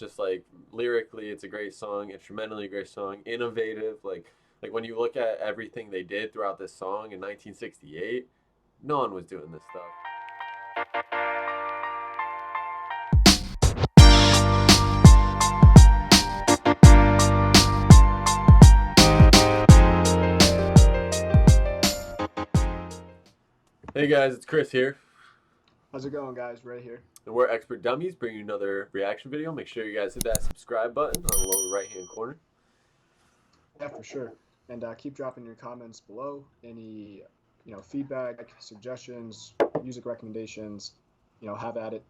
Just like lyrically, it's a great song. Instrumentally, a great song. Innovative. Like when you look at everything they did throughout this song in 1968, no one was doing this stuff. Hey guys, it's Chris here. How's it going, guys? Right here. And we're Expert Dummies, bringing you another reaction video. Make sure you guys hit that subscribe button on the lower right hand corner. Yeah, for sure. And keep dropping your comments below. Any, feedback, suggestions, music recommendations. Have at it.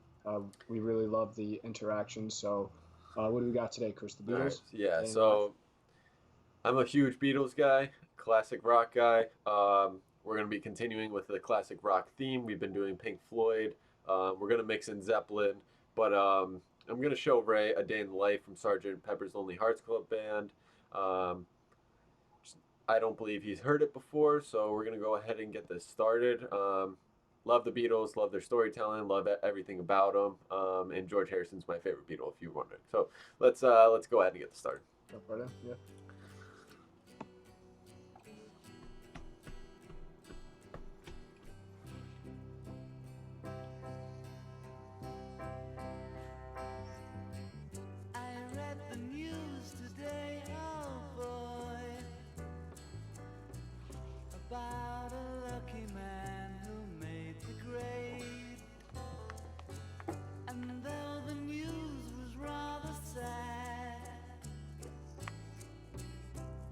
We really love the interaction. So, what do we got today, Chris? The All right, Beatles. yeah. Day in the life. So I'm a huge Beatles guy, classic rock guy. We're gonna be continuing with the classic rock theme. We've been doing Pink Floyd. We're gonna mix in Zeppelin, but I'm gonna show Ray "A Day in the Life" from Sergeant Pepper's Lonely Hearts Club Band. Um, I don't believe he's heard it before, so we're gonna go ahead and get this started. Love the Beatles, love their storytelling, love everything about them, and George Harrison's my favorite Beatle, if you're wondering. So let's go ahead and get this started. Jump right in. Yeah. I read the news today, oh boy, about a lucky man who made the grade. And though the news was rather sad,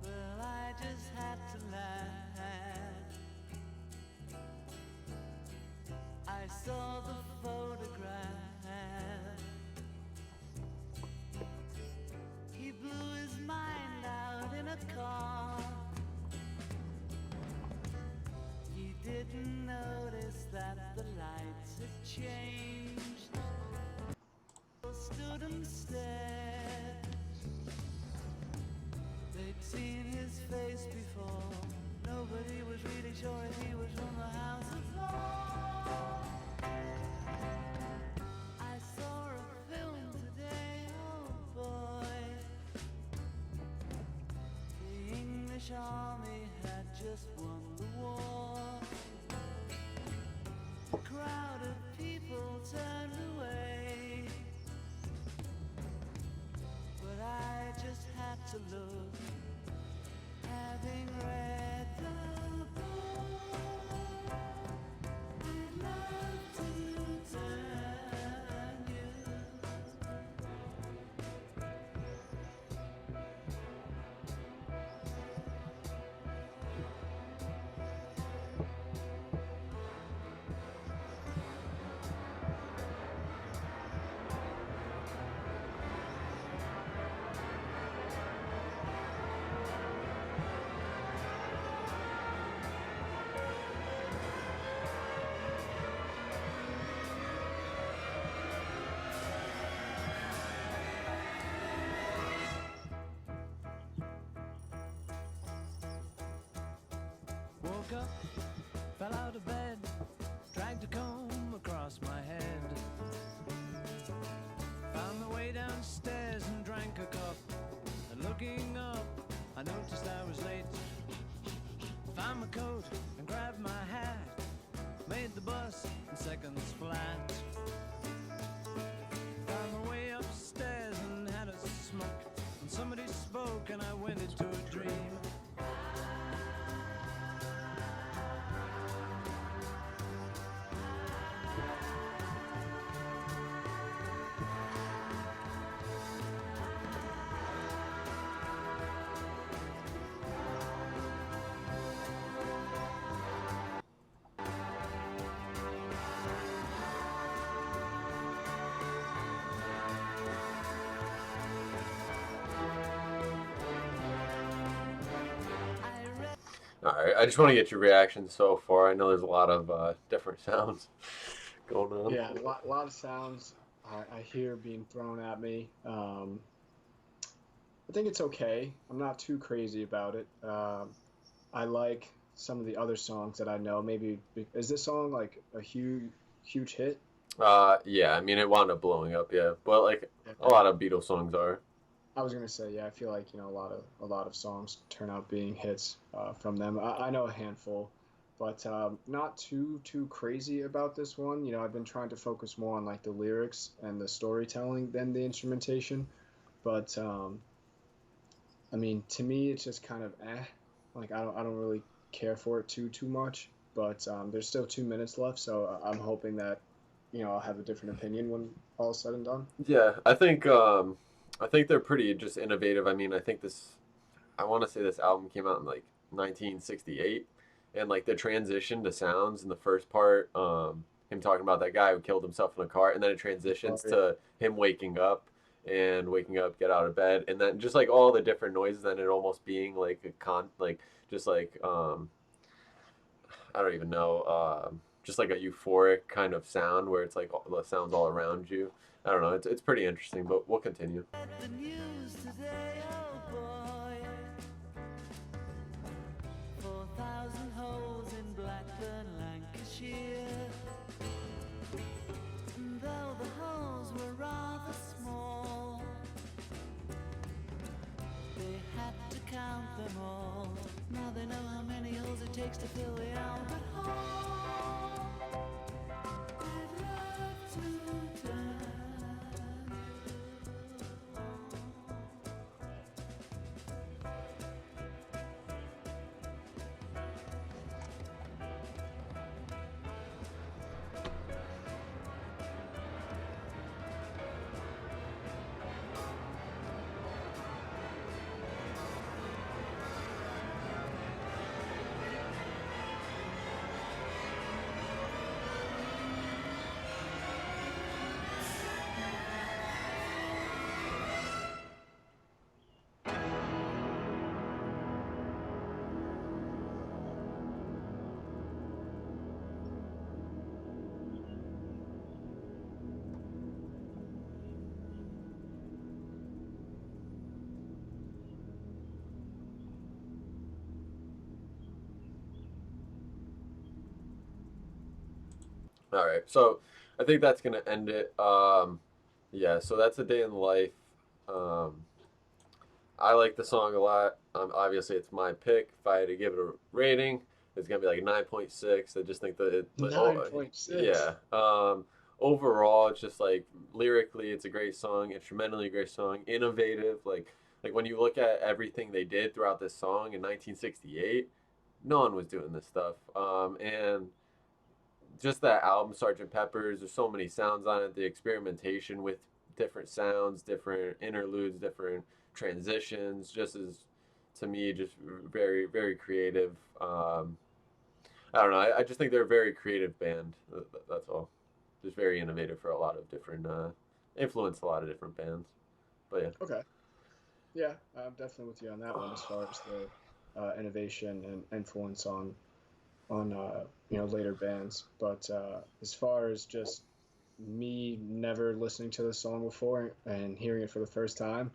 well, I just had to laugh. I saw the photograph. He blew his mind out in a car. He didn't notice that the lights had changed. Stood and stared. They'd seen his face before. Nobody was really sure if he was from the House of Law. I saw a film today, oh boy. The English army had just won the war. A crowd of people turned away, but I just had to look, having read the book. I'd love to turn you. Woke up, fell out of bed, dragged a comb across my head. Found my way downstairs and drank a cup. And looking up, I noticed I was late. Found my coat and grabbed my hat. Made the bus in seconds flat. Found my way upstairs and had a smoke. And somebody spoke and I went into a dream. All right, I just want to get your reaction so far. I know there's a lot of different sounds going on. Yeah, a lot of sounds I hear being thrown at me. I think it's okay. I'm not too crazy about it. I like some of the other songs that I know. Maybe is this song like a huge hit? Yeah, I mean, it wound up blowing up, yeah. But like a Yeah. lot of Beatles songs are. I was gonna say, yeah, I feel like a lot of songs turn out being hits from them. I know a handful, but not too crazy about this one. I've been trying to focus more on like the lyrics and the storytelling than the instrumentation. But I mean, to me, it's just kind of Like I don't really care for it too much. But there's still 2 minutes left, so I'm hoping that I'll have a different opinion when all is said and done. Yeah, I think they're pretty just innovative. I mean, I want to say this album came out in like 1968, and like the transition to sounds in the first part, him talking about that guy who killed himself in a car, and then it transitions Sorry. to him waking up, get out of bed, and then just like all the different noises, and it almost being like like just like I don't even know, just like a euphoric kind of sound where it's like all the sounds all around you. I don't know. It's pretty interesting, but we'll continue. The news today, oh boy. 4,000 holes in Blackburn, Lancashire. And though the holes were rather small, they had to count them all. Now they know how many holes it takes to fill the Albert Hall. They'd love to turn. All right, so I think that's gonna end it. Yeah, so that's a day in the life. Um, I like the song a lot. Obviously, it's my pick. If I had to give it a rating, it's gonna be like 9.6. I just think that Nine point six. yeah. Overall, it's just like lyrically, it's a great song. Instrumentally, a great song. Innovative. Like when you look at everything they did throughout this song in 1968, no one was doing this stuff. And just that album, Sergeant Pepper's. There's so many sounds on it. The experimentation with different sounds, different interludes, different transitions, just as to me, just very creative. I don't know. I just think they're a very creative band. That's all. Just very innovative for a lot of different influenced a lot of different bands. But yeah. Okay. Yeah, I'm definitely with you on that one as far as the innovation and influence on later bands. But as far as just me never listening to the song before and hearing it for the first time,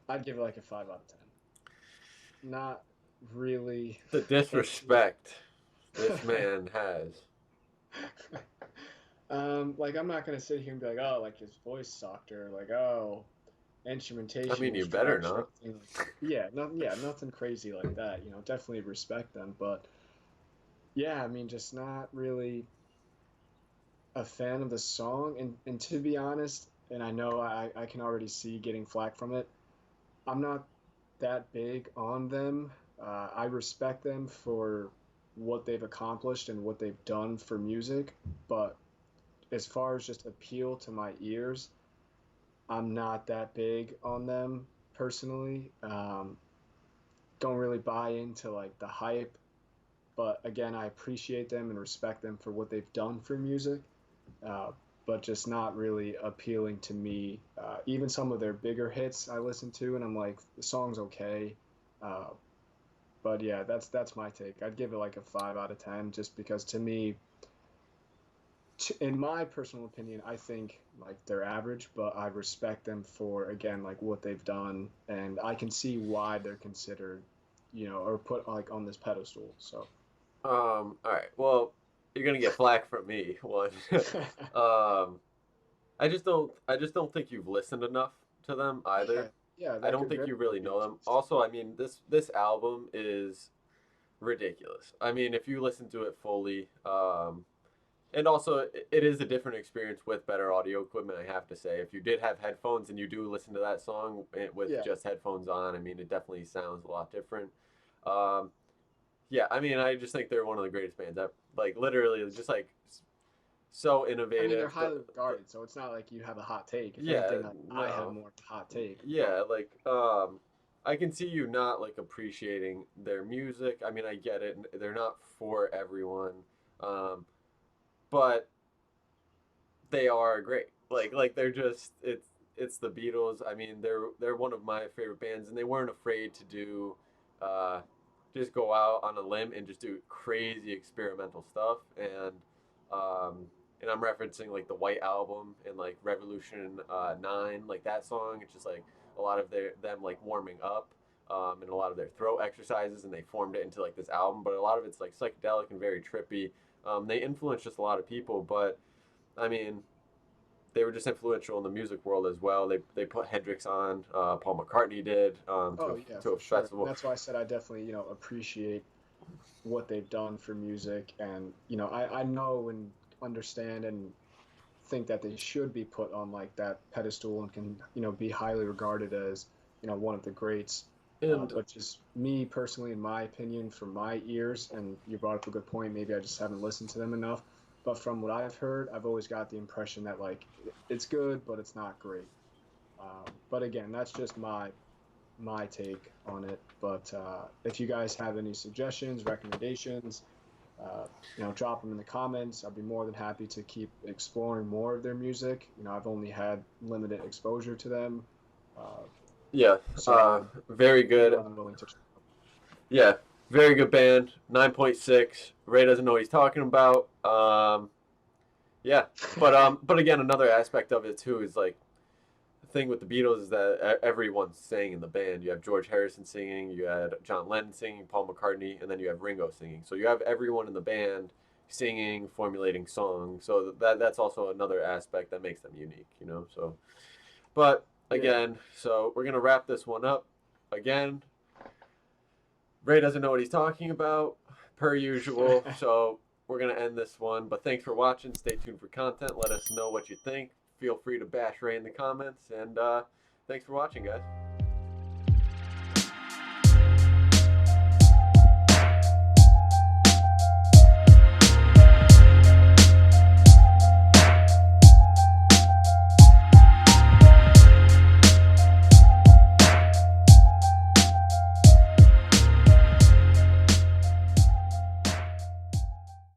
I'd give it like a 5 out of 10. Not really The into disrespect this it. man has. Like I'm not gonna sit here and be like, oh, like his voice sucked or like, oh, I instrumentation mean, you was better trash or not. anything like yeah, nothing crazy like that. Definitely respect them, but yeah, I mean, just not really a fan of the song. And to be honest, and I know I can already see getting flack from it. I'm not that big on them. I respect them for what they've accomplished and what they've done for music, but as far as just appeal to my ears, I'm not that big on them personally. Don't really buy into like the hype, but again, I appreciate them and respect them for what they've done for music. Uh, but just not really appealing to me. Even some of their bigger hits I listen to, and I'm like, the song's okay. Uh, but yeah, that's my take. I'd give it like a 5 out of 10, just because to me, in my personal opinion, I think like they're average, but I respect them for again like what they've done, and I can see why they're considered, or put like on this pedestal. So All right. Well, you're gonna get flack from me. One. um, I just don't think you've listened enough to them Yeah, either. yeah, I that don't could think very you well really be know the them. case. Also, I mean, this album is ridiculous. I mean, if you listen to it fully, and also it is a different experience with better audio equipment. I have to say, if you did have headphones and you do listen to that song with Yeah, just headphones on, I mean, it definitely sounds a lot different. Um, yeah, I mean, I just think they're one of the greatest bands ever. Like literally, just like so I mean they're innovative. highly regarded, so it's not like you have a hot take. If Yeah, anything, I have no. more of a hot take. Yeah, But like I can see you not like appreciating their music. I mean, I get it. They're not for everyone. Um, but they are great. Like they're just it's the Beatles. I mean, they're one of my favorite bands and they weren't afraid to do uh just go out on a limb and just do crazy experimental stuff um and I'm referencing like the White Album and like Revolution 9, like that song. It's just like a lot of them like warming up and a lot of their throat exercises, and they formed it into like this album. But a lot of it's like psychedelic and very trippy. They influenced just a lot of people, but I mean, they were just influential in the music world as well. They put Hendrix on. Paul McCartney did oh yeah, to a for sure. And festival. that's why I said I definitely, appreciate what they've done for music. And, I know and understand and think that they should be put on like that pedestal and can, be highly regarded as, one of the greats. And But just me personally, in my opinion, from my ears, and you brought up a good point, maybe I just haven't listened to them enough. But from what I've heard, I've always got the impression that like it's good, but it's not great. But again, that's just my take on it. But if you guys have any suggestions, recommendations, drop them in the comments. I'd be more than happy to keep exploring more of their music. I've only had limited exposure to them, uh, yeah, so very I'd be good. more than willing to. Yeah, very good band. 9.6. Ray doesn't know what he's talking about. Yeah, but again, another aspect of it too is like the thing with the Beatles is that everyone's singing in the band. You have George Harrison singing, you had John Lennon singing, Paul McCartney, and then you have Ringo singing. So you have everyone in the band singing, formulating songs. So that's also another aspect that makes them unique, you know. So, but Yeah, again, so we're gonna wrap this one up. Again, Ray doesn't know what he's talking about, per usual. So we're gonna end this one. But thanks for watching. Stay tuned for content. Let us know what you think. Feel free to bash Ray in the comments. And thanks for watching, guys.